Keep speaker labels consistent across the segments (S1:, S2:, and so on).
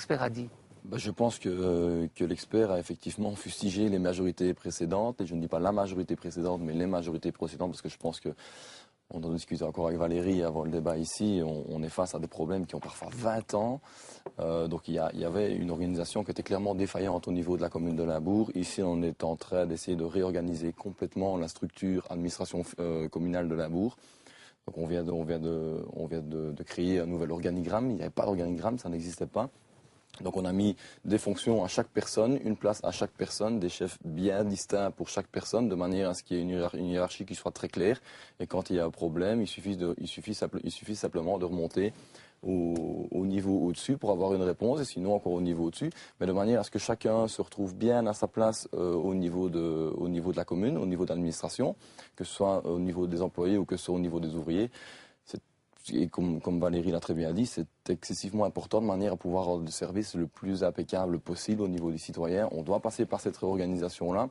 S1: l'expert a dit?
S2: Je pense que l'expert a effectivement fustigé les majorités précédentes, et je ne dis pas la majorité précédente, mais les majorités précédentes, parce que je pense que, on en discutait encore avec Valérie avant le débat ici, on est face à des problèmes qui ont parfois 20 ans. Donc il y avait une organisation qui était clairement défaillante au niveau de la commune de Limbourg. Ici, on est en train d'essayer de réorganiser complètement la structure administration communale de Limbourg. Donc on vient de créer un nouvel organigramme. Il n'y avait pas d'organigramme, ça n'existait pas. Donc on a mis des fonctions à chaque personne, une place à chaque personne, des chefs bien distincts pour chaque personne, de manière à ce qu'il y ait une hiérarchie qui soit très claire. Et quand il y a un problème, il suffit simplement de remonter au niveau au-dessus pour avoir une réponse, et sinon encore au niveau au-dessus, mais de manière à ce que chacun se retrouve bien à sa place au niveau de la commune, au niveau de l'administration, que ce soit au niveau des employés ou que ce soit au niveau des ouvriers. Et comme Valérie l'a très bien dit, c'est excessivement important de manière à pouvoir rendre le service le plus impeccable possible au niveau des citoyens. On doit passer par cette réorganisation-là.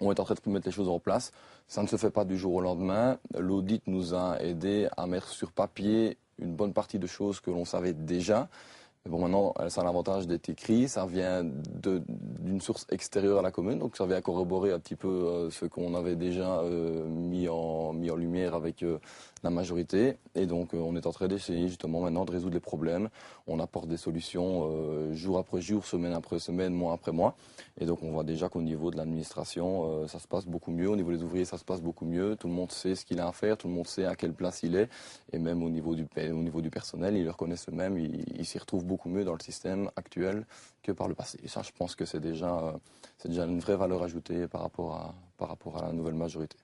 S2: On est en train de mettre les choses en place. Ça ne se fait pas du jour au lendemain. L'audit nous a aidé à mettre sur papier une bonne partie de choses que l'on savait déjà. Mais bon, maintenant, ça a l'avantage d'être écrit, ça vient d'une source extérieure à la commune, donc ça vient corroborer un petit peu ce qu'on avait déjà mis en lumière avec la majorité. Et donc, on est en train d'essayer justement maintenant de résoudre les problèmes. On apporte des solutions jour après jour, semaine après semaine, mois après mois. Et donc, on voit déjà qu'au niveau de l'administration, ça se passe beaucoup mieux. Au niveau des ouvriers, ça se passe beaucoup mieux. Tout le monde sait ce qu'il a à faire, tout le monde sait à quelle place il est. Et même au niveau du personnel, ils le reconnaissent eux-mêmes, ils s'y retrouvent beaucoup mieux dans le système actuel que par le passé. Et ça, je pense que c'est déjà une vraie valeur ajoutée par rapport à la nouvelle majorité.